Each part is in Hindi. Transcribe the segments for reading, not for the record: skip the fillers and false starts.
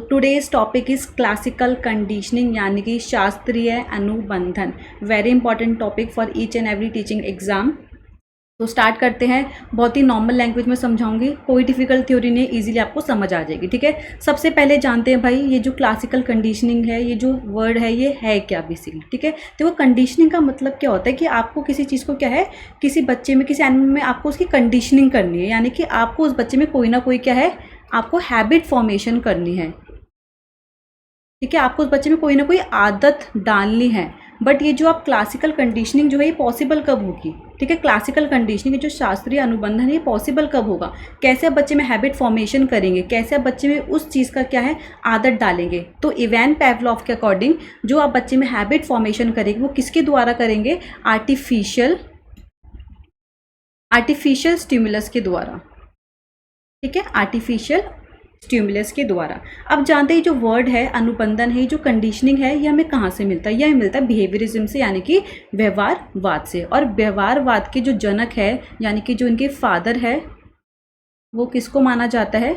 Today's topic is classical conditioning यानी कि शास्त्रीय अनुबंधन। Very important topic for each and every teaching exam. तो स्टार्ट करते हैं। बहुत ही नॉर्मल लैंग्वेज में समझाऊंगी, कोई डिफिकल्ट थ्योरी नहीं, इजीली आपको समझ आ जाएगी। ठीक है, सबसे पहले जानते हैं भाई ये जो क्लासिकल कंडीशनिंग है, ये जो वर्ड है ये है क्या बेसिकली। ठीक है, तो वो कंडीशनिंग का मतलब क्या होता है कि आपको किसी चीज़ को क्या है, किसी बच्चे में, किसी एनिमल में आपको उसकी कंडीशनिंग करनी है, यानी कि आपको उस बच्चे में कोई ना कोई क्या है, आपको हैबिट फॉर्मेशन करनी है। ठीक है, आपको उस बच्चे में कोई ना कोई आदत डालनी है। बट ये जो आप क्लासिकल कंडीशनिंग जो है ये पॉसिबल कब होगी। ठीक है, क्लासिकल कंडीशनिंग जो शास्त्रीय अनुबंधन है ये पॉसिबल कब होगा, कैसे आप बच्चे में हैबिट फॉर्मेशन करेंगे, कैसे आप बच्चे में उस चीज़ का क्या है आदत डालेंगे। तो इवान पेवलोव के अकॉर्डिंग जो आप बच्चे में हैबिट फॉर्मेशन करेंगे वो किसके द्वारा करेंगे, आर्टिफिशियल स्टिमुलस के द्वारा। ठीक है, आर्टिफिशियल स्टिमुलस के द्वारा। अब जानते हैं जो वर्ड है अनुबंधन है, जो कंडीशनिंग है, ये हमें कहाँ से मिलता है, यह मिलता है बिहेवियरिज्म से, यानी कि व्यवहारवाद से। और व्यवहारवाद के जो जनक है यानी कि जो इनके फादर है वो किसको माना जाता है,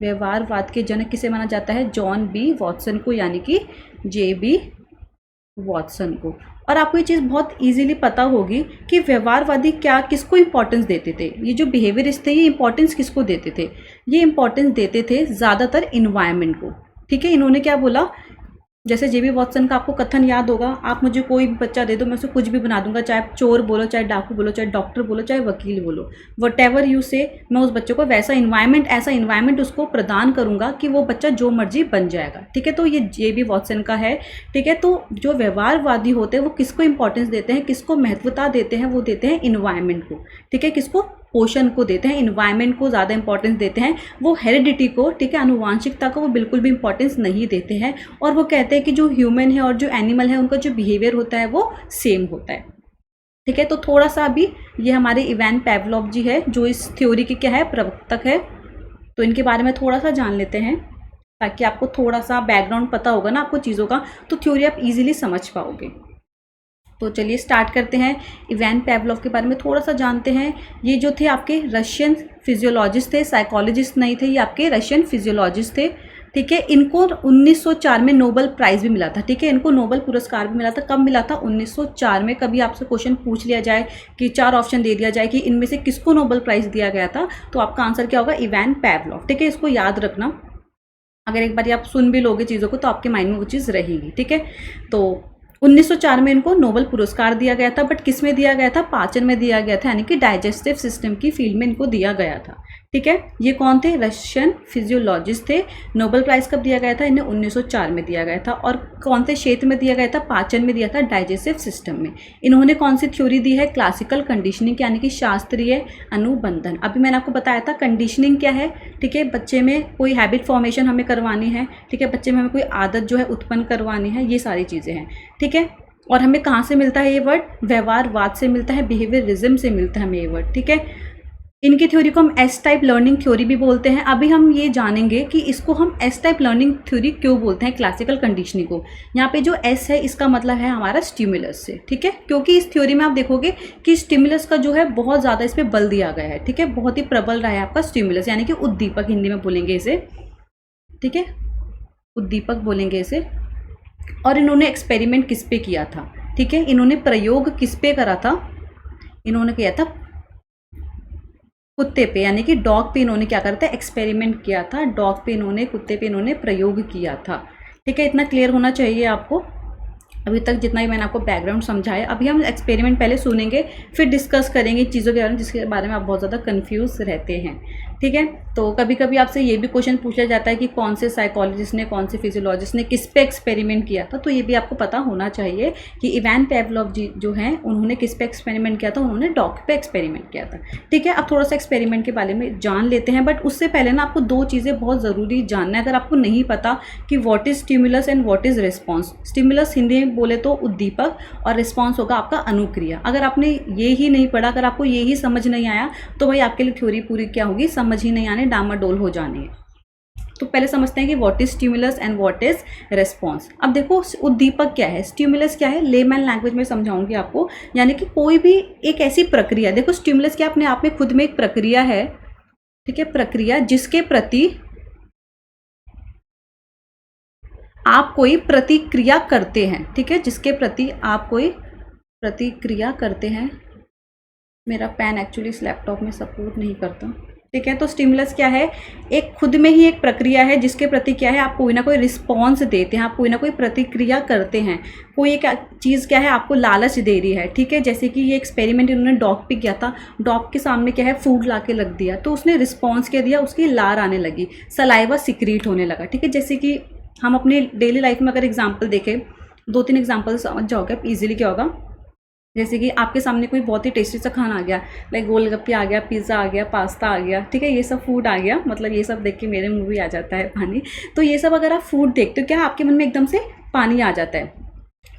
व्यवहारवाद के जनक किसे माना जाता है, जॉन बी वॉटसन को, यानी कि जे.बी. वॉटसन को। और आपको ये चीज़ बहुत इजीली पता होगी कि व्यवहारवादी क्या किसको इंपॉर्टेंस देते थे, ये जो बिहेवियरिस्ट थे ये इंपॉर्टेंस किसको देते थे, ये इंपॉर्टेंस देते थे ज़्यादातर इन्वायरमेंट को। ठीक है, इन्होंने क्या बोला, जैसे जे.बी. वॉटसन का आपको कथन याद होगा, आप मुझे कोई भी बच्चा दे दो मैं उसे कुछ भी बना दूंगा, चाहे आप चोर बोलो, चाहे डाकू बोलो, चाहे डॉक्टर बोलो, चाहे वकील बोलो, वट एवर यू से, मैं उस बच्चे को वैसा इन्वायरमेंट, ऐसा इन्वायरमेंट उसको प्रदान करूंगा कि वो बच्चा जो मर्जी बन जाएगा। ठीक है, तो ये जे.बी. वॉटसन का है। ठीक है, तो जो व्यवहारवादी होते हैं वो किसको इंपॉर्टेंस देते हैं, किसको महत्वता देते हैं, वो देते हैं इन्वायरमेंट को। ठीक है, किसको, पोषण को देते हैं, इन्वायरमेंट को ज़्यादा इंपॉर्टेंस देते हैं। वो हेरिडिटी को, ठीक है, अनुवांशिकता को वो बिल्कुल भी इंपॉर्टेंस नहीं देते हैं। और वो कहते हैं कि जो ह्यूमन है और जो एनिमल है उनका जो बिहेवियर होता है वो सेम होता है। ठीक है, तो थोड़ा सा अभी ये हमारे इवान पेवलोव जी है जो इस थ्योरी के क्या है, प्रवर्तक है, तो इनके बारे में थोड़ा सा जान लेते हैं ताकि आपको थोड़ा सा बैकग्राउंड पता होगा ना आपको चीज़ों का, तो थ्योरी आप इजीली समझ पाओगे। तो चलिए स्टार्ट करते हैं। इवान पेवलोव के बारे में थोड़ा सा जानते हैं। ये जो थे आपके रशियन फिजियोलॉजिस्ट थे, साइकोलॉजिस्ट नहीं थे, ये आपके रशियन फिजियोलॉजिस्ट थे। ठीक है, इनको 1904 में नोबेल प्राइज़ भी मिला था। ठीक है, इनको नोबेल पुरस्कार भी मिला था। कब मिला था, 1904 में। कभी आपसे क्वेश्चन पूछ लिया जाए कि 4 ऑप्शन दे दिया जाए कि इनमें से किसको नोबेल प्राइज़ दिया गया था, तो आपका आंसर क्या होगा, इवान पेवलोव। ठीक है, इसको याद रखना, अगर एक बार आप सुन भी लोगे चीज़ों को तो आपके माइंड में वो चीज़ रहेगी। ठीक है, तो 1904 में इनको नोबेल पुरस्कार दिया गया था, बट किस में दिया गया था, पाचन में दिया गया था, यानी कि डाइजेस्टिव सिस्टम की फील्ड में इनको दिया गया था। ठीक है, ये कौन थे, रशियन फिजियोलॉजिस्ट थे। नोबेल प्राइज़ कब दिया गया था, इन्हें 1904 में दिया गया था। और कौन से क्षेत्र में दिया गया था, पाचन में दिया था, डाइजेस्टिव सिस्टम में। इन्होंने कौन सी थ्योरी दी है, क्लासिकल कंडीशनिंग, यानी कि शास्त्रीय अनुबंधन। अभी मैंने आपको बताया था कंडीशनिंग क्या है। ठीक है, बच्चे में कोई हैबिट फॉर्मेशन हमें करवानी है। ठीक है, बच्चे में हमें कोई आदत जो है उत्पन्न करवानी है, ये सारी चीज़ें हैं। ठीक है, और हमें कहाँ से मिलता है ये वर्ड, व्यवहारवाद से मिलता है, बिहेवियरिज्म से मिलता है हमें ये वर्ड। ठीक है, इनकी थ्योरी को हम एस टाइप लर्निंग थ्योरी भी बोलते हैं। अभी हम ये जानेंगे कि इसको हम एस टाइप लर्निंग थ्योरी क्यों बोलते हैं, क्लासिकल कंडीशनिंग को। यहाँ पे जो एस है इसका मतलब है हमारा स्टिमुलस से। ठीक है, क्योंकि इस थ्योरी में आप देखोगे कि स्टिमुलस का जो है बहुत ज़्यादा इस पर बल दिया गया है। ठीक है, बहुत ही प्रबल रहा है आपका स्टिमुलस, यानी कि उद्दीपक हिंदी में बोलेंगे इसे। ठीक है, उद्दीपक बोलेंगे इसे। और इन्होंने एक्सपेरिमेंट किस पे किया था, ठीक है, इन्होंने प्रयोग किस पे करा था, इन्होंने किया था कुत्ते पे, यानी कि डॉग पे इन्होंने क्या करा था, एक्सपेरिमेंट किया था। डॉग पे इन्होंने, कुत्ते पे इन्होंने प्रयोग किया था। ठीक है, इतना क्लियर होना चाहिए आपको। अभी तक जितना ही मैंने आपको बैकग्राउंड समझाया, अभी हम एक्सपेरिमेंट पहले सुनेंगे, फिर डिस्कस करेंगे चीज़ों के बारे में जिसके बारे में आप बहुत ज़्यादा कंफ्यूज रहते हैं। ठीक है, तो कभी कभी आपसे ये भी क्वेश्चन पूछा जाता है कि कौन से साइकोलॉजिस्ट ने, कौन से फिजियोलॉजिस्ट ने किस पे एक्सपेरिमेंट किया था, तो ये भी आपको पता होना चाहिए कि इवान पेवलोव जी जो हैं उन्होंने किस पे एक्सपेरिमेंट किया था, उन्होंने डॉग पे एक्सपेरिमेंट किया था। ठीक है, अब थोड़ा सा एक्सपेरिमेंट के बारे में जान लेते हैं, बट उससे पहले ना आपको 2 चीज़ें बहुत ज़रूरी जानना है। अगर आपको नहीं पता कि what is stimulus and what is response. Stimulus Hindi में बोले तो उद्दीपक, और रिस्पॉन्स होगा आपका अनुक्रिया। अगर आपने ये ही नहीं पढ़ा, अगर आपको ये ही समझ नहीं आया, तो भाई आपके लिए थ्योरी पूरी क्या होगी, समझ ही नहीं आने, डामाडोल हो जानी है। तो पहले समझते हैं कि what is stimulus and what is response. अब देखो उद्दीपक क्या है, स्टिमुलस क्या है, लेमैन लैंग्वेज में समझाऊंगी आपको। यानी कि कोई भी एक ऐसी प्रक्रिया, देखो स्टिमुलस क्या अपने आप में खुद में एक प्रक्रिया है। ठीक है, प्रक्रिया जिसके प्रति आप कोई प्रतिक्रिया करते हैं, ठीक है, जिसके प्रति आप कोई प्रतिक्रिया करते हैं। मेरा पेन एक्चुअली इस लैपटॉप में सपोर्ट नहीं करता, ठीक है। तो स्टिमुलस क्या है, एक खुद में ही एक प्रक्रिया है जिसके प्रति क्या है आप कोई ना कोई रिस्पॉन्स देते हैं, आप कोई ना कोई प्रतिक्रिया करते हैं। कोई एक चीज़ क्या है आपको लालच दे रही है, ठीक है। जैसे कि ये एक्सपेरिमेंट इन्होंने डॉग पे किया था, डॉग के सामने क्या है फूड ला के रख दिया, तो उसने रिस्पॉन्स क्या दिया, उसकी लार आने लगी, सलाइवा सिक्रीट होने लगा, ठीक है। जैसे कि हम अपनी डेली लाइफ में अगर एग्जाम्पल देखें, 2-3 एग्जाम्पल समझ जाओगे ईजिली क्या होगा। जैसे कि आपके सामने कोई बहुत ही टेस्टी सा खाना आ गया, लाइक गोलगप्पे आ गया, पिज़्ज़ा आ गया, पास्ता आ गया, ठीक है, ये सब फूड आ गया, मतलब ये सब देख के मेरे मुंह भी आ जाता है पानी। तो ये सब अगर आप फूड देखते हो क्या आपके मन में एकदम से पानी आ जाता है।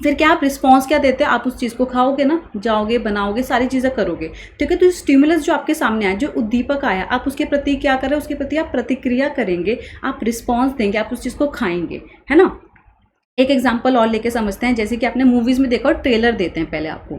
फिर क्या आप रिस्पॉन्स क्या देते हैं, आप उस चीज़ को खाओगे ना, जाओगे बनाओगे सारी चीज़ें करोगे, ठीक है। तो स्टिमुलस जो आपके सामने आया, जो उद्दीपक आया, आप उसके प्रति क्या कर रहे हो, उसके प्रति आप प्रतिक्रिया करेंगे, आप रिस्पॉन्स देंगे, आप उस चीज़ को खाएंगे, है ना। एक एग्जाम्पल और लेके समझते हैं। जैसे कि आपने मूवीज़ में देखा, ट्रेलर देते हैं पहले आपको,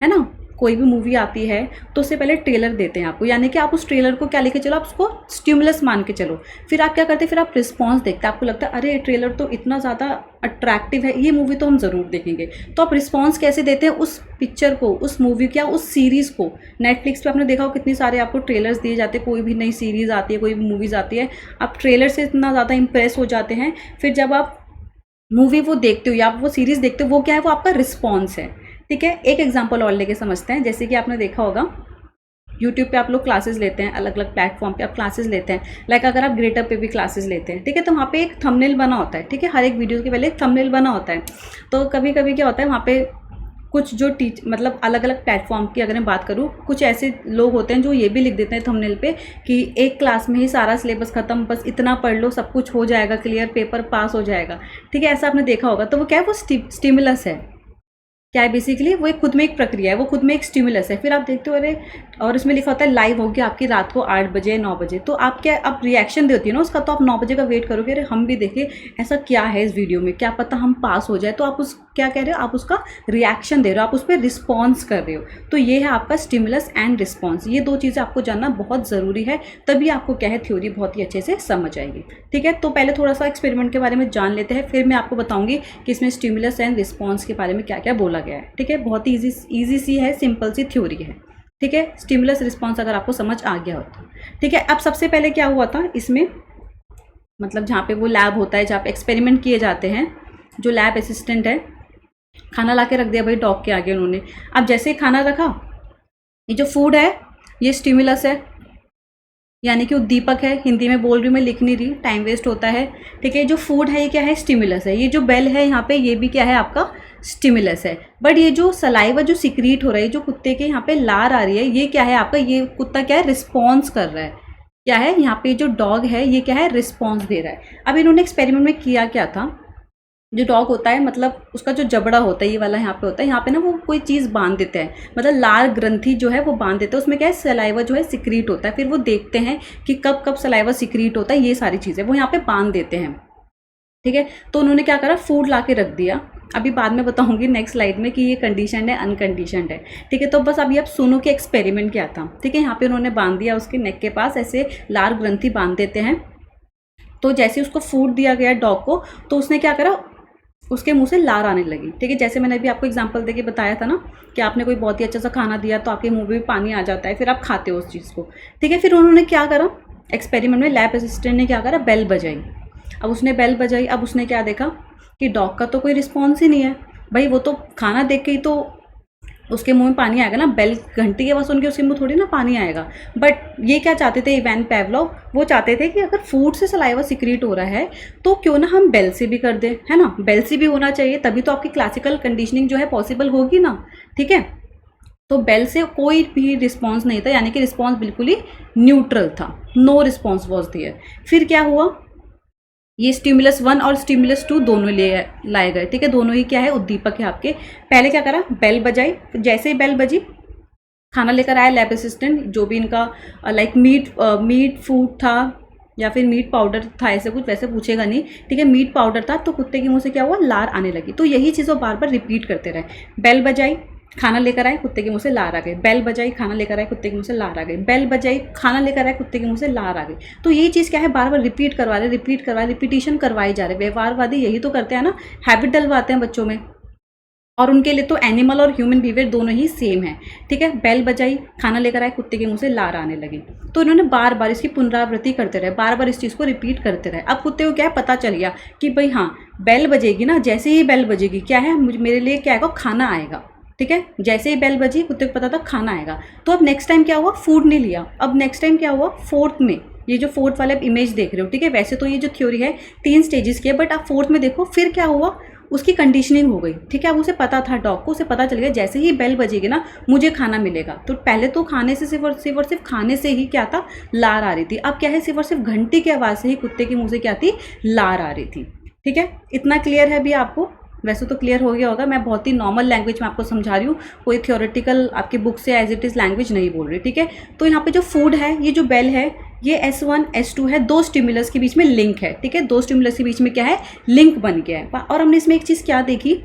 है ना, कोई भी मूवी आती है तो उससे पहले ट्रेलर देते हैं आपको, यानी कि आप उस ट्रेलर को क्या लेके चलो, आप उसको स्टिमुलस मान के चलो। फिर आप क्या करते हैं, फिर आप रिस्पॉन्स देखते हैं, आपको लगता है अरे ट्रेलर तो इतना ज़्यादा अट्रैक्टिव है, ये मूवी तो हम ज़रूर देखेंगे। तो आप रिस्पॉन्स कैसे देते हैं उस पिक्चर को, उस मूवी क्या, उस सीरीज़ को। नेटफ्लिक्स पे आपने देखा हो कितनी सारे आपको ट्रेलर्स दिए जाते हैं, कोई भी नई सीरीज़ आती है, कोई भी मूवीज़ आती है, आप ट्रेलर से इतना ज़्यादा इंप्रेस हो जाते हैं, फिर जब आप मूवी वो देखते हो या आप वो सीरीज़ देखते हो, वो क्या है, वो आपका रिस्पॉन्स है, ठीक है। एक एग्जांपल और लेके समझते हैं। जैसे कि आपने देखा होगा यूट्यूब पे आप लोग क्लासेस लेते हैं, अलग अलग प्लेटफॉर्म पे आप क्लासेस लेते हैं, लाइक अगर आप ग्रेटअप पे भी क्लासेस लेते हैं, ठीक है, तो वहाँ पे एक थंबनेल बना होता है, ठीक है, हर एक वीडियो के पहले एक थंबनेल बना होता है। तो कभी कभी क्या होता है वहाँ पे कुछ जो मतलब अलग अलग प्लेटफॉर्म की अगर मैं बात करूँ, कुछ ऐसे लोग होते हैं जो ये भी लिख देते हैं थंबनेल पे कि एक क्लास में ही सारा सिलेबस खत्म, बस इतना पढ़ लो सब कुछ हो जाएगा, क्लियर पेपर पास हो जाएगा, ठीक है, ऐसा आपने देखा होगा। तो वो क्या है, वो स्टिमुलस है, क्या है बेसिकली, वो एक खुद में एक प्रक्रिया है, वो खुद में एक स्टिमुलस है। फिर आप देखते हो अरे, और इसमें लिखा होता है लाइव होगी आपकी रात को 8 बजे 9 बजे, तो आप क्या, आप रिएक्शन देती है ना उसका, तो आप 9 बजे का वेट करोगे, अरे हम भी देखें ऐसा क्या है इस वीडियो में, क्या पता हम पास हो जाए। तो आप उस क्या कह रहे हो, आप उसका रिएक्शन दे रहे हो, आप उस पर रिस्पॉन्स कर रहे हो। तो ये है आपका स्टिमुलस एंड रिस्पॉन्स। ये 2 चीज़ें आपको जानना बहुत ज़रूरी है, तभी आपको क्या है थ्योरी बहुत ही अच्छे से समझ आएगी, ठीक है। तो पहले थोड़ा सा एक्सपेरिमेंट के बारे में जान लेते हैं, फिर मैं आपको बताऊंगी कि इसमें स्टिमुलस एंड रिस्पॉन्स के बारे में क्या क्या बोला गया है, ठीक है। बहुत ही ईजी सी है, सिंपल सी थ्योरी है, ठीक है। स्टिमुलस रिस्पॉन्स अगर आपको समझ आ गया हो तो, ठीक है। अब सबसे पहले क्या हुआ था इसमें, मतलब जहाँ पे वो लैब होता है, जहाँ पे एक्सपेरिमेंट किए जाते हैं, जो लैब असिस्टेंट है, खाना ला के रख दिया भाई डॉग के आगे उन्होंने। अब जैसे ही खाना रखा, ये जो फूड है ये स्टिमुलस है, यानी कि उद्दीपक है, हिंदी में बोल रही हूँ मैं, लिख नहीं रही, टाइम वेस्ट होता है, ठीक है। जो फूड है ये क्या है, स्टिमुलस है। ये जो बेल है यहाँ पे, ये भी क्या है आपका स्टिमुलस है। बट ये जो सलाइवा जो सिक्रीट हो रहा है, जो कुत्ते के यहाँ पे लार आ रही है, ये क्या है आपका, ये कुत्ता क्या है, रिस्पॉन्स कर रहा है। क्या है यहाँ पे जो डॉग है ये क्या है, रिस्पॉन्स दे रहा है। अब इन्होंने एक्सपेरिमेंट में किया क्या था, जो डॉग होता है मतलब उसका जो जबड़ा होता है, ये वाला यहाँ पे होता है, यहाँ पे ना वो कोई चीज़ बांध देते हैं, मतलब लाल ग्रंथि जो है वो बांध देते हैं, उसमें क्या है सलाइवा जो है सिक्रीट होता है। फिर वो देखते हैं कि कब कब सलाइवा सिक्रीट होता है, ये सारी चीज़ें वो यहाँ पे बांध देते हैं, ठीक है। तो उन्होंने क्या करा, फूड ला के रख दिया। अभी बाद में बताऊंगी नेक्स्ट स्लाइड में कि ये कंडीशनड है अनकंडीशनड है, ठीक है। तो बस अभी आप सुनो कि एक्सपेरिमेंट क्या था, ठीक है। यहाँ पे उन्होंने बांध दिया, उसके नेक के पास ऐसे लाल ग्रंथि बांध देते हैं। तो जैसे उसको फूड दिया गया डॉग को, तो उसने क्या करा, उसके मुंह से लार आने लगी, ठीक है। जैसे मैंने अभी आपको एग्जांपल देके बताया था ना कि आपने कोई बहुत ही अच्छा सा खाना दिया तो आपके मुंह में भी पानी आ जाता है, फिर आप खाते हो उस चीज़ को, ठीक है। फिर उन्होंने क्या करा, एक्सपेरिमेंट में लैब असिस्टेंट ने क्या करा, बेल बजाई। अब उसने बेल बजाई, अब उसने क्या देखा कि डॉग का तो कोई रिस्पॉन्स ही नहीं है भाई, वो तो खाना देख के ही तो उसके मुंह में पानी आएगा ना, बेल घंटी के आवाज़ सुन के उसके मुंह थोड़ी ना पानी आएगा। बट ये क्या चाहते थे इवान पेवलोव, वो चाहते थे कि अगर फूड से सलाइवा सिक्रीट हो रहा है तो क्यों ना हम बेल से भी कर दें, है ना, बेल से भी होना चाहिए, तभी तो आपकी क्लासिकल कंडीशनिंग जो है पॉसिबल होगी ना, ठीक है। तो बेल से कोई भी रिस्पॉन्स नहीं था, यानी कि रिस्पॉन्स बिल्कुल ही न्यूट्रल था, नो रिस्पॉन्स वॉज देयर। फिर क्या हुआ, ये स्टिमुलस 1 और स्टिमुलस 2 दोनों लाए गए, ठीक है। दोनों ही क्या है, उद्दीपक है आपके। पहले क्या करा, बेल बजाई, जैसे ही बेल बजी खाना लेकर आया लैब असिस्टेंट, जो भी इनका लाइक मीट फूड था या फिर मीट पाउडर था, ऐसे कुछ वैसे पूछेगा नहीं, ठीक है। मीट पाउडर था, तो कुत्ते के मुंह से क्या हुआ, लार आने लगी। तो यही चीज़ वो बार बार रिपीट करते रहे। बेल बजाई, खाना लेकर आए, कुत्ते के मुंह से लार आ गई। बेल बजाई, खाना लेकर आए, कुत्ते के मुंह से लार आ गई। बेल बजाई, खाना लेकर आए, कुत्ते के मुंह से लार आ गई। तो ये चीज़ क्या है, बार बार रिपीट करवा रहे, रिपीटिशन करवाई जा रहे। व्यवहारवादी यही तो करते हैं ना, हैबिट डलवाते हैं बच्चों में। और उनके लिए तो एनिमल और ह्यूमन बिहेवियर दोनों ही सेम है, ठीक है। बेल बजाई, खाना लेकर आए, कुत्ते के मुंह से लार आने लगी। तो इन्होंने बार बार इसकी पुनरावृत्ति करते रहे, बार बार इस चीज़ को रिपीट करते रहे। अब कुत्ते को क्या है, पता चल गया कि भाई हाँ, बेल बजेगी ना, जैसे ही बेल बजेगी क्या है, मेरे लिए क्या आएगा, खाना आएगा, ठीक है। जैसे ही बेल बजी कुत्ते को पता था खाना आएगा। तो अब नेक्स्ट टाइम क्या हुआ, फूड नहीं लिया। अब नेक्स्ट टाइम क्या हुआ, फोर्थ में, ये जो फोर्थ वाले आप इमेज देख रहे हो, ठीक है। वैसे तो ये जो थ्योरी है 3 स्टेजेस की है, बट आप फोर्थ में देखो फिर क्या हुआ, उसकी कंडीशनिंग हो गई, ठीक है। अब उसे पता था, डॉग को उसे पता चल गया जैसे ही बेल बजेगी ना मुझे खाना मिलेगा। तो पहले तो खाने से सिर्फ और सिर्फ खाने से ही क्या था, लार आ रही थी। अब क्या है, सिर्फ और सिर्फ घंटी की आवाज़ से ही कुत्ते के मुंह से क्या थी, लार आ रही थी, ठीक है। इतना क्लियर है अभी आपको, वैसे तो क्लियर हो गया होगा। मैं बहुत ही नॉर्मल लैंग्वेज में आपको समझा रही हूँ, कोई थियोरेटिकल आपकी बुक से एज इट इज़ लैंग्वेज नहीं बोल रही, ठीक है। तो यहाँ पे जो फूड है, ये जो बेल है, ये S1 S2 है, 2 स्टिमुलस के बीच में लिंक है, ठीक है। 2 स्टिमुलस के बीच में क्या है, लिंक बन गया है। और हमने इसमें एक चीज़ क्या देखी,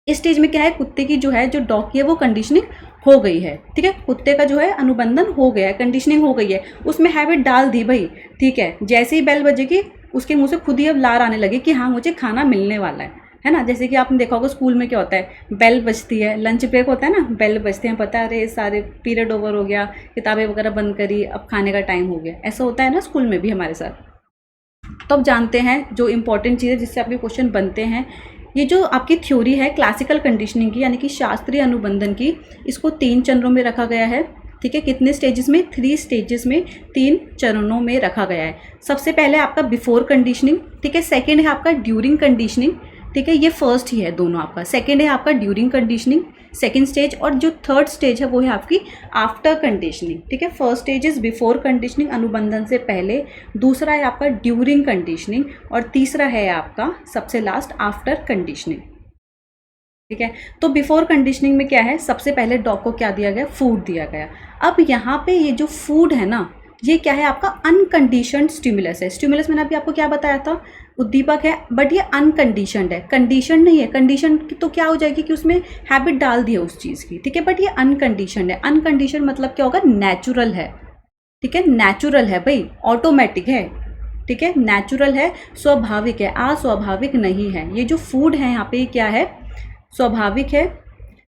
इस स्टेज में क्या है, कुत्ते की जो है, जो डॉग की है वो कंडीशनिंग हो गई है, ठीक है। कुत्ते का जो है अनुबंधन हो गया है, कंडीशनिंग हो गई है, उसमें हैबिट डाल दी भाई, ठीक है। जैसे ही बेल बजेगी उसके मुंह से खुद ही अब लार आने लगे कि हाँ मुझे खाना मिलने वाला है ना। जैसे कि आपने देखा होगा स्कूल में क्या होता है, बेल बजती है, लंच ब्रेक होता है ना, बेल बजते हैं, पता है अरे सारे पीरियड ओवर हो गया, किताबें वगैरह बंद करी, अब खाने का टाइम हो गया। ऐसा होता है ना स्कूल में भी हमारे साथ। तो अब जानते हैं जो इंपॉर्टेंट चीज़ है जिससे आपके क्वेश्चन बनते हैं। ये जो आपकी थ्योरी है क्लासिकल कंडीशनिंग की, यानी कि शास्त्रीय अनुबंधन की, इसको 3 चरणों में रखा गया है, ठीक है। कितने स्टेजेस में, 3 स्टेजेस में, 3 चरणों में रखा गया है। सबसे पहले आपका बिफोर कंडीशनिंग, ठीक है। सेकेंड है आपका ड्यूरिंग कंडीशनिंग, ठीक है। ये फर्स्ट ही है दोनों आपका। सेकेंड है आपका ड्यूरिंग कंडीशनिंग, सेकेंड स्टेज। और जो थर्ड स्टेज है वो है आपकी आफ्टर कंडीशनिंग, ठीक है। First stage is before conditioning, अनुबंधन से पहले। दूसरा है आपका ड्यूरिंग कंडीशनिंग, और तीसरा है आपका सबसे लास्ट आफ्टर कंडीशनिंग, ठीक है। तो बिफोर कंडीशनिंग में क्या है, सबसे पहले डॉग को क्या दिया गया, फूड दिया गया। अब यहाँ पे ये जो फूड है ना, ये क्या है, आपका अनकंडीशनड स्टिमुलस है। स्टिमुलस मैंने अभी आपको क्या बताया था, उद्दीपक है, बट ये अनकंडीशनड है, कंडीशन नहीं है। कंडीशन तो क्या हो जाएगी कि उसमें हैबिट डाल दी है उस चीज़ की, ठीक है। बट ये अनकंडीशनड है। अनकंडीशन मतलब क्या होगा, नेचुरल है, ठीक है। नेचुरल है भाई, ऑटोमेटिक है, ठीक है। नेचुरल है, स्वाभाविक है, अस्वाभाविक नहीं है। ये जो फूड है यहाँ पे क्या है, स्वाभाविक है,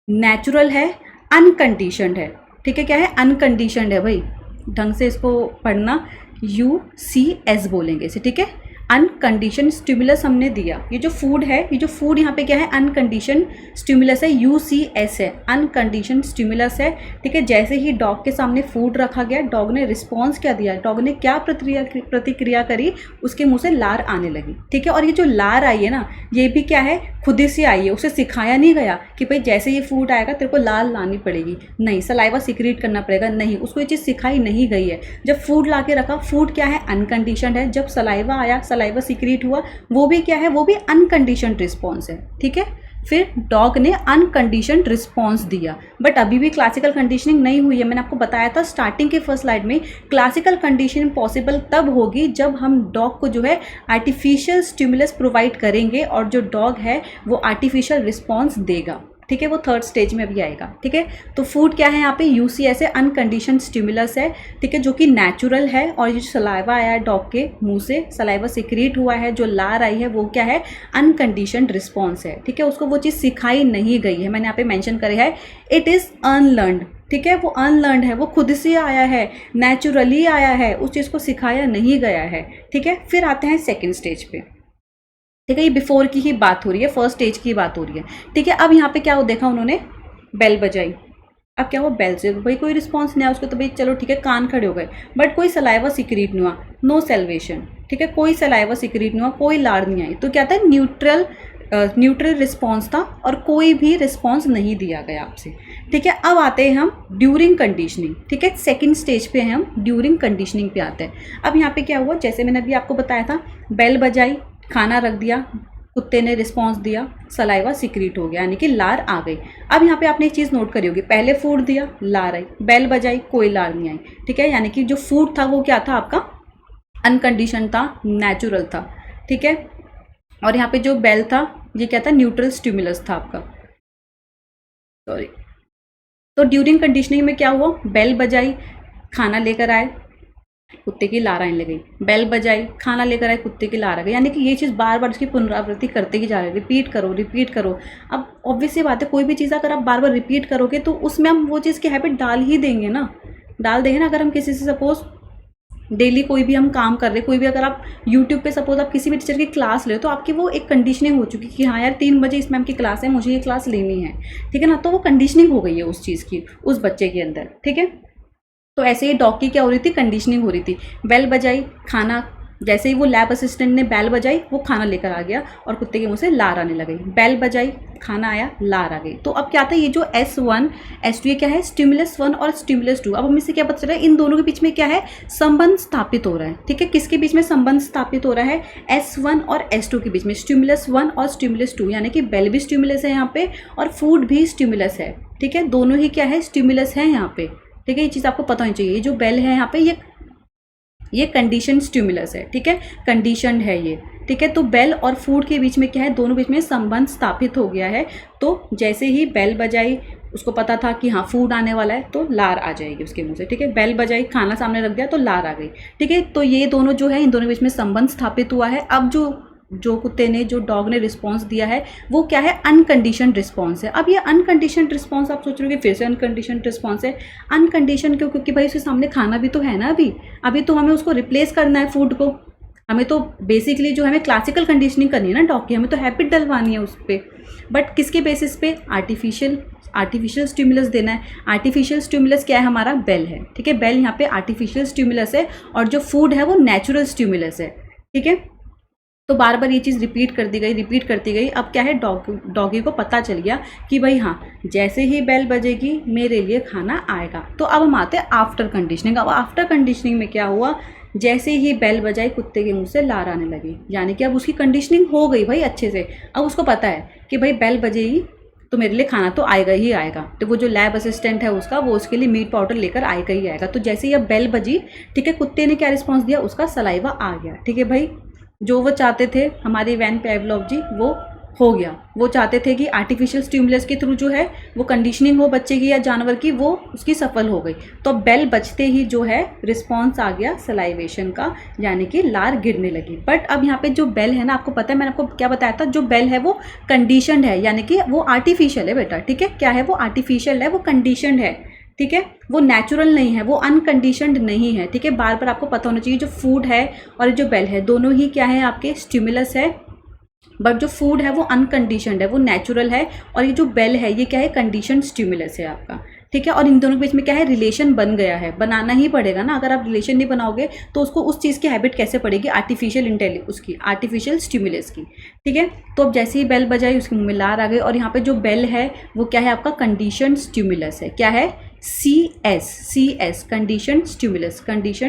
नेचुरल है, अनकंडीशनड है, ठीक है। क्या है, अनकंडीशनड है भाई, ढंग से इसको पढ़ना, UCS बोलेंगे इसे, ठीक है। अनकंडीशन स्टिमुलस हमने दिया। ये जो फूड है, ये जो फूड यहाँ पे क्या है, अनकंडीशन स्टिमुलस है, UCS है, अनकंडीशन स्टिमुलस है, ठीक है। जैसे ही डॉग के सामने फूड रखा गया, डॉग ने रिस्पॉन्स क्या दिया, डॉग ने क्या प्रतिक्रिया करी, उसके मुंह से लार आने लगी, ठीक है। और ये जो लार आई है ना, ये भी क्या है, खुद ही से आई है, उसे सिखाया नहीं गया कि भाई जैसे ये फूड आएगा तेरे को लार लानी पड़ेगी, नहीं, सलाइवा सीक्रेट करना पड़ेगा, नहीं, उसको ये चीज़ सिखाई नहीं गई है। जब फूड ला के रखा, फूड क्या है, अनकंडीशनड है। जब सलाइवा आया, सलाइवा सीक्रेट हुआ, वो भी क्या है, वो भी अनकंडीशनड रिस्पॉन्स है, ठीक है। फिर डॉग ने अनकंडीशनड रिस्पॉन्स दिया, बट अभी भी क्लासिकल कंडीशनिंग नहीं हुई है। मैंने आपको बताया था स्टार्टिंग के फर्स्ट स्लाइड में, क्लासिकल कंडीशनिंग पॉसिबल तब होगी जब हम डॉग को जो है आर्टिफिशियल स्टिमुलस प्रोवाइड करेंगे और जो डॉग है वो आर्टिफिशियल रिस्पॉन्स देगा, ठीक है। वो थर्ड स्टेज में अभी आएगा, ठीक है। तो फूड क्या है यहाँ पे, UCS है, अनकंडीशनड स्टिमुलस है, ठीक है, जो कि नेचुरल है। और ये जो सलाइवा आया है डॉग के मुंह से, सलाइवा सीक्रेट हुआ है, जो लार आई है, वो क्या है, अनकंडीशनड रिस्पॉन्स है, ठीक है। उसको वो चीज़ सिखाई नहीं गई है, मैंने यहाँ पे मेंशन करे है, इट इज़ अनलर्नड, ठीक है। वो अनलर्नड है, वो खुद से आया है, नेचुरली आया है, उस चीज़ को सिखाया नहीं गया है, ठीक है। फिर आते हैं सेकेंड स्टेज पे, ठीक है। ये बिफोर की ही बात हो रही है, फर्स्ट स्टेज की बात हो रही है, ठीक है। अब यहाँ पे क्या हो देखा उन्होंने, बेल बजाई, अब क्या हुआ, बेल से भाई कोई रिस्पॉन्स नहीं आया उसको, तो भाई चलो ठीक है, कान खड़े हो गए, बट कोई सलाइवा सीक्रेट नहीं हुआ, नो सेल्वेशन, ठीक है। कोई सलाइवा सीक्रेट नहीं हुआ, कोई लार नहीं आई, तो क्या था, न्यूट्रल रिस्पॉन्स था और कोई भी रिस्पॉन्स नहीं दिया गया आपसे, ठीक है। अब आते हैं हम ड्यूरिंग कंडीशनिंग, ठीक है। सेकंड स्टेज पे हम ड्यूरिंग कंडीशनिंग पे आते हैं। अब यहाँ पे क्या हुआ, जैसे मैंने अभी आपको बताया था, बेल बजाई, खाना रख दिया, कुत्ते ने रिस्पॉन्स दिया, सलाइवा सीक्रेट हो गया, यानी कि लार आ गई। अब यहाँ पे आपने एक चीज़ नोट करी होगी, पहले फूड दिया, लार आई, बेल बजाई, कोई लार नहीं आई, ठीक है। यानी कि जो फूड था वो क्या था आपका, अनकंडीशन था, नेचुरल था, ठीक है। और यहाँ पे जो बेल था, ये क्या था, न्यूट्रल स्टिमुलस था आपका, सॉरी, तो ड्यूरिंग कंडीशनिंग में क्या हुआ, बेल बजाई, खाना लेकर आए, कुत्ते की लार आने लगी, बेल बजाई, खाना लेकर आए, कुत्ते की लार आ गई। यानी कि ये चीज़ बार बार उसकी पुनरावृत्ति करते ही जा रहे हैं, रिपीट करो रिपीट करो। अब ऑब्वियस सी बात है, कोई भी चीज़ अगर आप बार बार रिपीट करोगे तो उसमें हम वो चीज़ की हैबिट डाल ही देंगे ना, डाल देंगे ना। अगर हम किसी से सपोज डेली कोई भी हम काम कर रहे, कोई भी अगर आप यूट्यूब पे सपोज आप किसी भी टीचर की क्लास ले तो आपकी वो एक कंडीशनिंग हो चुकी कि हाँ यार 3 बजे इस मैम की क्लास है, मुझे ये क्लास लेनी है, ठीक है ना। तो वो कंडीशनिंग हो गई है उस चीज़ की उस बच्चे के अंदर, ठीक है। तो ऐसे ही डॉग की क्या हो रही थी, कंडीशनिंग हो रही थी। बेल बजाई, खाना, जैसे ही वो लैब असिस्टेंट ने बेल बजाई वो खाना लेकर आ गया और कुत्ते के मुंह से लार आने लगी। बेल बजाई, खाना आया, लार आ गई। तो अब क्या आता है, ये जो S1 S2 ये क्या है, स्टिमुलस 1 और स्टिमुलस 2। अब हमें से क्या पता चला है, इन दोनों के बीच में क्या है, संबंध स्थापित हो रहा है, ठीक है। किसके बीच में संबंध स्थापित हो रहा है, S1 और S2 के बीच में, स्टिमुलस 1 और स्टिमुलस 2। यानी कि बेल भी स्टिमुलस है यहाँ पे और फूड भी स्टिमुलस है, ठीक है। दोनों ही क्या है, स्टिमुलस है यहाँ पे, ठीक है। ये चीज़ आपको पता होनी चाहिए। ये जो बेल है यहाँ पे ये कंडीशन स्टिमुलस है, ठीक है, कंडीशनड है ये, ठीक है। तो बेल और फूड के बीच में क्या है, दोनों बीच में संबंध स्थापित हो गया है। तो जैसे ही बेल बजाई, उसको पता था कि हाँ फूड आने वाला है, तो लार आ जाएगी उसके मुंह से, ठीक है। बेल बजाई, खाना सामने रख दिया तो लार आ गई, ठीक है। तो ये दोनों जो है, इन दोनों के बीच में संबंध स्थापित हुआ है। अब जो कुत्ते ने, जो डॉग ने रिस्पॉन्स दिया है वो क्या है, अनकंडीशनड रिस्पॉन्स है। अब ये अनकंडीशनड रिस्पॉन्स आप सोच रहे हो कि फिर से अनकंडीशनड रिस्पॉन्स है। अनकंडीशन क्यों, क्योंकि भाई उसके सामने खाना भी तो है ना, अभी तो हमें उसको रिप्लेस करना है फूड को। हमें तो बेसिकली जो हमें क्लासिकल कंडीशनिंग करनी है ना डॉग की, हमें तो हैबिट डलवानी है उस पर। बट किसके बेसिस पे, आर्टिफिशियल स्टिमुलस देना है। आर्टिफिशियल स्टिमुलस क्या है, हमारा बेल है, ठीक है। बेल यहाँ पे आर्टिफिशियल स्टिमुलस है और जो फूड है वो नेचुरल स्टिमुलस है, ठीक है। तो बार बार ये चीज़ रिपीट करती गई। अब क्या है, डॉगी को पता चल गया कि भाई हाँ, जैसे ही बेल बजेगी मेरे लिए खाना आएगा। तो अब हम आते हैं आफ्टर कंडीशनिंग। अब आफ्टर कंडीशनिंग में क्या हुआ, जैसे ही बेल बजाई कुत्ते के मुंह से लार आने लगी, यानी कि अब उसकी कंडीशनिंग हो गई भाई अच्छे से। अब उसको पता है कि भाई बेल बजेगी तो मेरे लिए खाना तो आएगा ही आएगा। तो वो जो लैब असिस्टेंट है उसका, वो उसके लिए मीट पाउडर लेकर आएगा ही आएगा। तो जैसे ही अब बेल बजी, ठीक है, कुत्ते ने क्या रिस्पॉन्स दिया, उसका सलाइवा आ गया, ठीक है भाई। जो वो चाहते थे हमारे वैन पावलोव जी, वो हो गया। वो चाहते थे कि आर्टिफिशियल स्टिमुलस के थ्रू जो है वो कंडीशनिंग हो बच्चे की या जानवर की, वो उसकी सफल हो गई। तो बेल बजते ही जो है रिस्पॉन्स आ गया सलाइवेशन का, यानी कि लार गिरने लगी। बट अब यहाँ पे जो बेल है ना, आपको पता है मैंने आपको क्या बताया था, जो बेल है वो कंडीशनड है, यानी कि वो आर्टिफिशियल है बेटा, ठीक है। क्या है, वो आर्टिफिशियल है, वो कंडीशनड है, ठीक है। वो नेचुरल नहीं है, वो अनकंडीशनड नहीं है, ठीक है। बार बार आपको पता होना चाहिए, जो फूड है और जो बेल है दोनों ही क्या है, आपके स्टिमुलस है। बट जो फूड है वो अनकंडीशनड है, वो नेचुरल है। और ये जो बेल है ये क्या है, कंडीशनड स्टिमुलस है आपका, ठीक है। और इन दोनों के बीच में क्या है, रिलेशन बन गया है, बनाना ही पड़ेगा ना। अगर आप रिलेशन नहीं बनाओगे तो उसको उस चीज़ की हैबिट कैसे पड़ेगी, आर्टिफिशियल स्टिमुलस की, ठीक है। तो अब जैसे ही बेल बजाई उसके मुंह में लार आ गई। और यहाँ पे जो बेल है वो क्या है, आपका कंडीशनड स्टिमुलस है। क्या है, CS कंडीशनड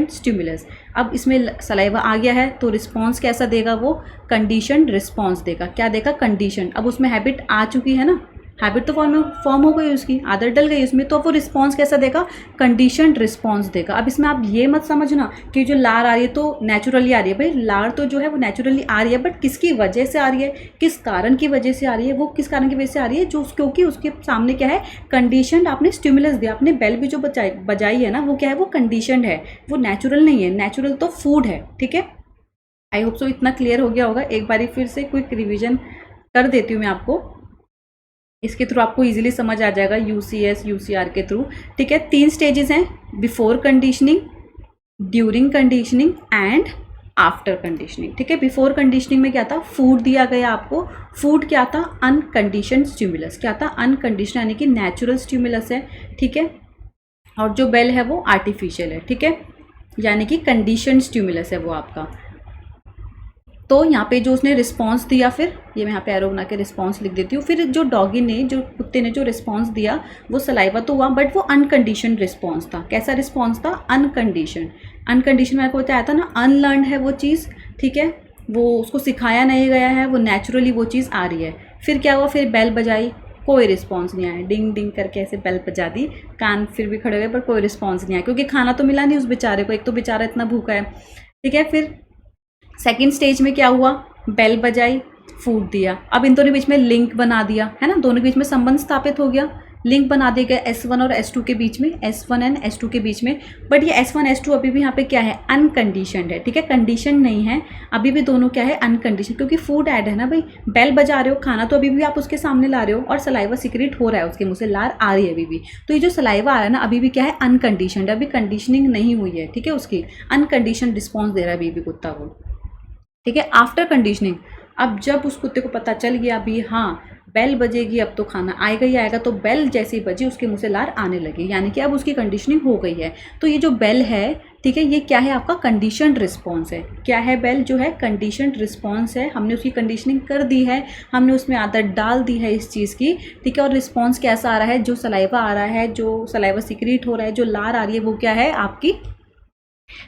स्टिमुलस। अब इसमें सलाइवा आ गया है तो रिस्पॉन्स कैसा देगा, वो कंडीशनड रिस्पॉन्स देगा। क्या देगा, कंडीशन। अब उसमें हैबिट आ चुकी है ना, हैबिट तो फॉर्म हो गई, उसकी आदत डल गई उसमें, तो वो रिस्पॉन्स कैसा देगा, कंडीशनड रिस्पॉन्स देगा। अब इसमें आप ये मत समझना कि जो लार आ रही है तो नेचुरली आ रही है। भाई लार तो जो है वो नेचुरली आ रही है, बट किसकी वजह से आ रही है, किस कारण की वजह से आ रही है, वो किस कारण की वजह से आ रही है, जो क्योंकि उसके सामने क्या है, कंडीशनड आपने स्टिमुलस दिया। आपने बेल भी जो बजाई है ना, वो क्या है, वो कंडीशनड है, वो नेचुरल नहीं है। नेचुरल तो फूड है, ठीक है। आई होप सो इतना क्लियर हो गया होगा। एक बारी फिर से क्विक रिविजन कर देती हूँ मैं आपको, इसके थ्रू आपको इजीली समझ आ जाएगा, UCS UCR के थ्रू, ठीक है। 3 स्टेजेस हैं, before conditioning, during conditioning and after conditioning, ठीक है। बिफोर कंडीशनिंग में क्या था, फूड दिया गया आपको। फूड क्या था, अनकंडीशनड स्टिमुलस। क्या था, अनकंडीशनड, यानी कि नेचुरल स्टिमुलस है, ठीक है। और जो बेल है वो आर्टिफिशियल है, ठीक है, यानी कि कंडीशनड स्टिमुलस है वो आपका। तो यहाँ पे जो उसने रिस्पॉन्स दिया, फिर ये मैं यहाँ पे एरो बना के रिस्पॉन्स लिख देती हूँ। फिर जो डॉगी ने, जो कुत्ते ने जो रिस्पॉन्स दिया, वो सलाइवा तो हुआ, बट वो अनकंडीशन रिस्पॉन्स था। कैसा रिस्पॉन्स था, अनकंडीशन मैंने आपको बताया था ना, अनलर्नड है वो चीज़, ठीक है। वो उसको सिखाया नहीं गया है, वो नेचुरली वो चीज़ आ रही है। फिर क्या हुआ, फिर बेल बजाई, कोई रिस्पॉन्स नहीं आया, डिंग डिंग करके ऐसे बेल बजा दी, कान फिर भी खड़े हुए, पर कोई रिस्पॉन्स नहीं आया, क्योंकि खाना तो मिला नहीं उस बेचारे को, एक तो बेचारा इतना भूखा है, ठीक है। फिर सेकेंड स्टेज में क्या हुआ, बेल बजाई, फूड दिया। अब इन दोनों के बीच में लिंक बना दिया है ना, दोनों के बीच में संबंध स्थापित हो गया, लिंक बना दिया गया S1 और S2 के बीच में, S1 एंड S2 के बीच में, बट ये S1 S2 अभी भी यहाँ पे क्या है, अनकंडीशनड है, ठीक है, कंडीशन नहीं है, अभी भी दोनों क्या है, अनकंडीशन, क्योंकि फूड ऐड है ना भाई, बेल बजा रहे हो, खाना तो अभी भी आप उसके सामने ला रहे हो और सलाइवा सीक्रेट हो रहा है उसके मुंह से, लार आ रही है अभी भी, तो ये जो सलाइवा आ रहा है ना अभी भी क्या है, अनकंडीशनड, अभी कंडीशनिंग नहीं हुई है, ठीक है, उसकी अनकंडीशन रिस्पॉन्स दे रहा है अभी भी कुत्ता को, ठीक है। आफ्टर कंडीशनिंग, अब जब उस कुत्ते को पता चल गया अभी हाँ बेल बजेगी अब तो खाना आएगा ही आएगा, तो बेल जैसे ही बजी उसके मुंह से लार आने लगी, यानी कि अब उसकी कंडीशनिंग हो गई है। तो ये जो बेल है, ठीक है, ये क्या है, आपका कंडीशनड रिस्पॉन्स है। क्या है बेल, जो है कंडीशनड रिस्पॉन्स है, हमने उसकी कंडीशनिंग कर दी है, हमने उसमें आदत डाल दी है इस चीज़ की, ठीक है, और रिस्पॉन्स कैसा आ रहा है, जो सलाइवा आ रहा है, जो सलाइवा सीक्रेट हो रहा है, जो लार आ रही है, वो क्या है, आपकी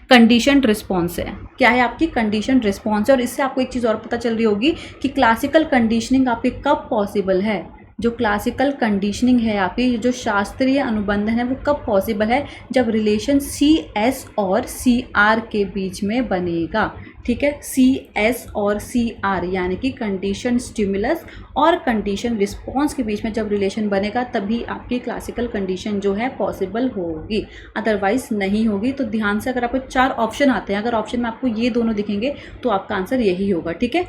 कंडीशन रिस्पॉन्स है। क्या है, आपकी कंडीशन रिस्पॉन्स है। और इससे आपको एक चीज़ और पता चल रही होगी कि क्लासिकल कंडीशनिंग आपकी कब पॉसिबल है, जो क्लासिकल कंडीशनिंग है आपकी, जो शास्त्रीय अनुबंधन है, वो कब पॉसिबल है, जब रिलेशन CS और CR के बीच में बनेगा, ठीक है, CS और CR यानी कि कंडीशन स्टिमुलस और कंडीशन रिस्पॉन्स के बीच में जब रिलेशन बनेगा तभी आपकी क्लासिकल कंडीशन जो है पॉसिबल होगी, अदरवाइज नहीं होगी। तो ध्यान से, अगर आपको 4 ऑप्शन आते हैं, अगर ऑप्शन में आपको ये दोनों दिखेंगे तो आपका आंसर यही होगा, ठीक है,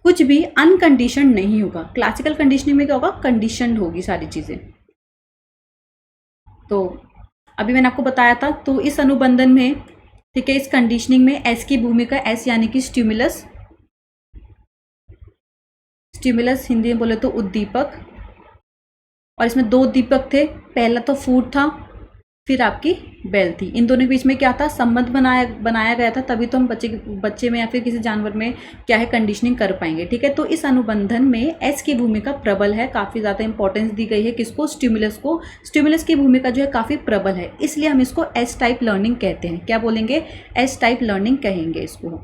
कुछ भी अनकंडीशन नहीं होगा। क्लासिकल कंडीशनिंग में क्या होगा, कंडीशनड होगी सारी चीज़ें। तो अभी मैंने आपको बताया था, तो इस अनुबंधन में, ठीक है, इस कंडीशनिंग में S की भूमिका, S यानी कि स्टिमुलस, स्टिमुलस हिंदी में बोले तो उद्दीपक, और इसमें 2 उद्दीपक थे, पहला तो फूड था, फिर आपकी बेल थी। इन दोनों के बीच में क्या था, संबंध बनाया गया था, तभी तो हम बच्चे में या फिर किसी जानवर में क्या है, कंडीशनिंग कर पाएंगे, ठीक है। तो इस अनुबंधन में S की भूमिका प्रबल है, काफ़ी ज़्यादा इंपॉर्टेंस दी गई है, किसको, स्टिमुलस को। स्टिमुलस की भूमिका जो है काफ़ी प्रबल है, इसलिए हम इसको S टाइप लर्निंग कहते हैं। क्या बोलेंगे, S टाइप लर्निंग कहेंगे इसको,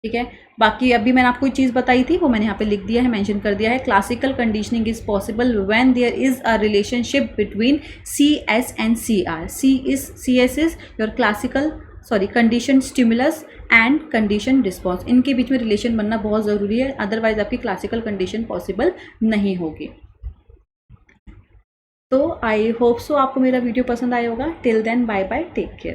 ठीक है। बाकी अभी मैंने आपको एक चीज़ बताई थी, वो मैंने यहाँ पे लिख दिया है, मेंशन कर दिया है। Classical conditioning is possible when there is a relationship between CS and CR। CS is your classical condition stimulus and condition response, इनके बीच में रिलेशन बनना बहुत ज़रूरी है, अदरवाइज आपकी क्लासिकल कंडीशन पॉसिबल नहीं होगी। तो आई होप सो आपको मेरा वीडियो पसंद आया होगा। Till then bye bye, take care.